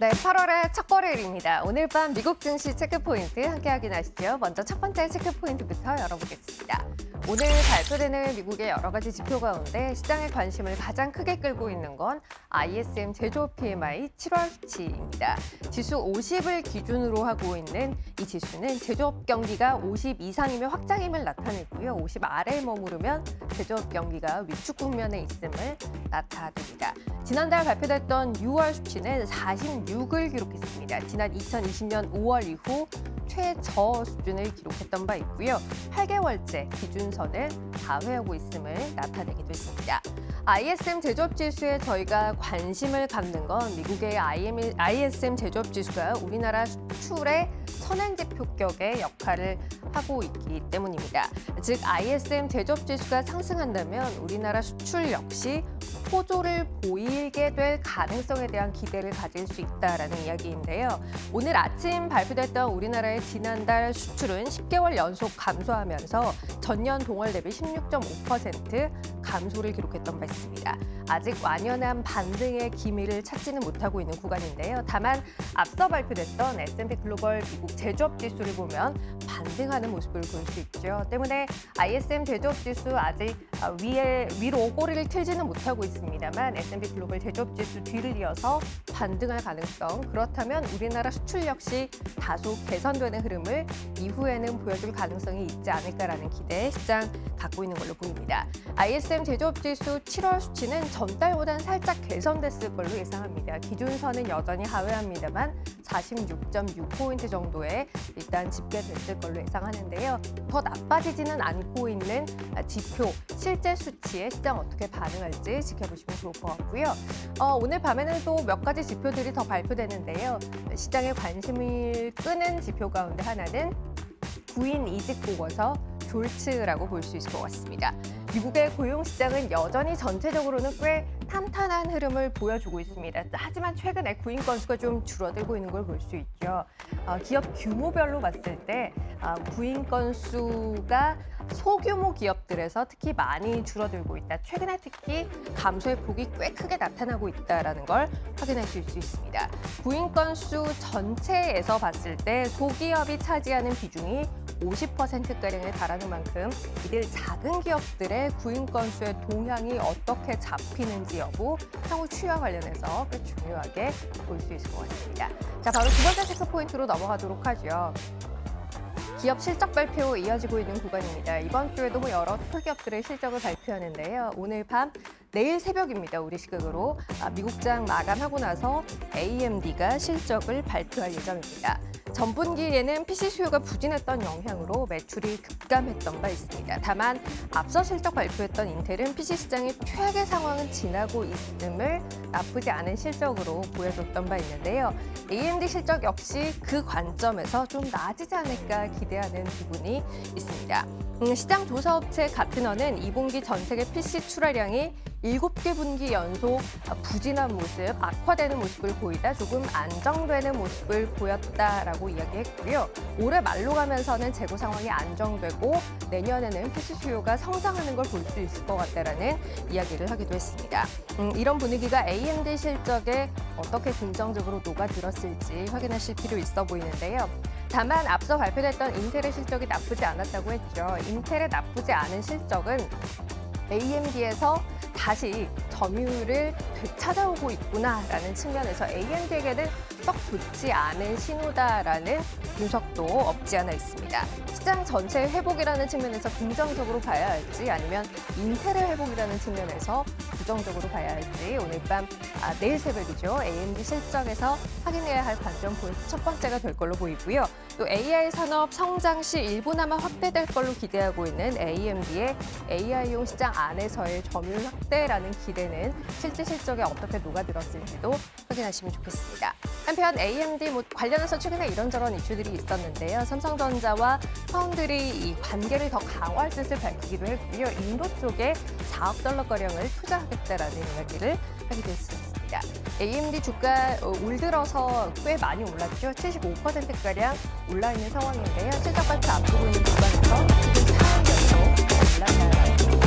네, 8월의 첫 월요일입니다. 오늘 밤 미국 증시 체크포인트 함께 확인하시죠. 먼저 첫 번째 체크포인트부터 열어보겠습니다. 오늘 발표되는 미국의 여러 가지 지표 가운데 시장의 관심을 가장 크게 끌고 있는 건 ISM 제조업 PMI 7월 수치입니다. 지수 50을 기준으로 하고 있는 이 지수는 제조업 경기가 50 이상이면 확장임을 나타내고요. 50 아래에 머무르면 제조업 경기가 위축 국면에 있음을 나타냅니다. 지난달 발표됐던 6월 수치는 46을 기록했습니다. 지난 2020년 5월 이후 최저 수준을 기록했던 바 있고요. 8개월째 기준선을 다회하고 있음을 나타내기도 했습니다. ISM 제조업 지수에 저희가 관심을 갖는 건 미국의 ISM 제조업 지수가 우리나라 수출의 선행지표격의 역할을 하고 있기 때문입니다. 즉 ISM 제조업 지수가 상승한다면 우리나라 수출 역시 호조를 보이게 될 가능성에 대한 기대를 가질 수 있다라는 이야기인데요. 오늘 아침 발표됐던 우리나라의 지난달 수출은 10개월 연속 감소하면서 전년 동월 대비 16.5% 감소를 기록했던 바 있습니다. 아직 완연한 반등의 기미를 찾지는 못하고 있는 구간인데요. 다만 앞서 발표됐던 S&P 글로벌 미국 제조업 지수를 보면 반등하는 모습을 볼 수 있죠. 때문에 ISM 제조업 지수 아직 위로 꼬리를 틀지는 못하고 있습니다만 S&P 글로벌 제조업 지수 뒤를 이어서 반등할 가능성, 그렇다면 우리나라 수출 역시 다소 개선되는 흐름을 이후에는 보여줄 가능성이 있지 않을까라는 기대 시장 갖고 있는 걸로 보입니다. ISM 제조업 지수 7월 수치는 전달보다는 살짝 개선됐을 걸로 예상합니다. 기준선은 여전히 하회합니다만 46.6포인트 정도에 일단 집계됐을 걸로 예상하는데요. 더 나빠지지는 않고 있는 지표, 실제 수치에 시장 어떻게 반응할지 지켜보시면 좋을 것 같고요. 오늘 밤에는 또 몇 가지 지표들이 더 발표되는데요. 시장의 관심을 끄는 지표 가운데 하나는 구인 이직 보고서 졸츠라고 볼 수 있을 것 같습니다. 미국의 고용시장은 여전히 전체적으로는 꽤 탄탄한 흐름을 보여주고 있습니다. 하지만 최근에 구인 건수가 좀 줄어들고 있는 걸 볼 수 있죠. 기업 규모별로 봤을 때 구인 건수가 소규모 기업들에서 특히 많이 줄어들고 있다. 최근에 특히 감소의 폭이 꽤 크게 나타나고 있다는 걸 확인하실 수 있습니다. 구인 건수 전체에서 봤을 때 소기업이 차지하는 비중이 50%가량에 달하는 만큼 이들 작은 기업들의 구인 건수의 동향이 어떻게 잡히는지 여부, 향후 추이와 관련해서 꽤 중요하게 볼 수 있을 것 같습니다. 자, 바로 두 번째 체크 포인트로 넘어가도록 하죠. 기업 실적 발표 이어지고 있는 구간입니다. 이번 주에도 여러 소기업들의 실적을 발표하는데요. 오늘 밤, 내일 새벽입니다. 우리 시각으로 미국장 마감하고 나서 AMD가 실적을 발표할 예정입니다. 전분기에는 PC 수요가 부진했던 영향으로 매출이 급감했던 바 있습니다. 다만 앞서 실적 발표했던 인텔은 PC 시장의 최악의 상황은 지나고 있음을 나쁘지 않은 실적으로 보여줬던 바 있는데요. AMD 실적 역시 그 관점에서 좀 나아지지 않을까 기대하는 부분이 있습니다. 시장 조사업체 가트너는 2분기 전 세계 PC 출하량이 7개 분기 연속 부진한 모습, 악화되는 모습을 보이다 조금 안정되는 모습을 보였다라고 이야기했고요. 올해 말로 가면서는 재고 상황이 안정되고 내년에는 PC 수요가 성장하는 걸 볼 수 있을 것 같다라는 이야기를 하기도 했습니다. 이런 분위기가 AMD 실적에 어떻게 긍정적으로 녹아들었을지 확인하실 필요 있어 보이는데요. 다만 앞서 발표됐던 인텔의 실적이 나쁘지 않았다고 했죠. 인텔의 나쁘지 않은 실적은 AMD에서 다시 점유율을 되찾아오고 있구나라는 측면에서 AMD에게는 썩 좋지 않은 신호다라는 분석도 없지 않아 있습니다. 시장 전체의 회복이라는 측면에서 긍정적으로 봐야 할지 아니면 인텔의 회복이라는 측면에서 부정적으로 봐야 할지 오늘 밤, 내일 새벽이죠. AMD 실적에서 확인해야 할 관점 포인트 첫 번째가 될 걸로 보이고요. 또 AI 산업 성장 시 일부나마 확대될 걸로 기대하고 있는 AMD의 AI용 시장 안에서의 점유율 확대라는 기대는 실제 실적에 어떻게 녹아들었을지도 확인하시면 좋겠습니다. 한편 AMD 관련해서 최근에 이런저런 이슈들이 있었는데요. 삼성전자와 파운드리 이 관계를 더 강화할 뜻을 밝히기도 했고요. 인도 쪽에 4억 달러가량을 투자하겠다라는 이야기를 하기도 했습니다. AMD 주가 올 들어서 꽤 많이 올랐죠. 75%가량 올라 있는 상황인데요. 실적 발표 앞두고 있는 구간에서 지금 4일 연속 올랐다라는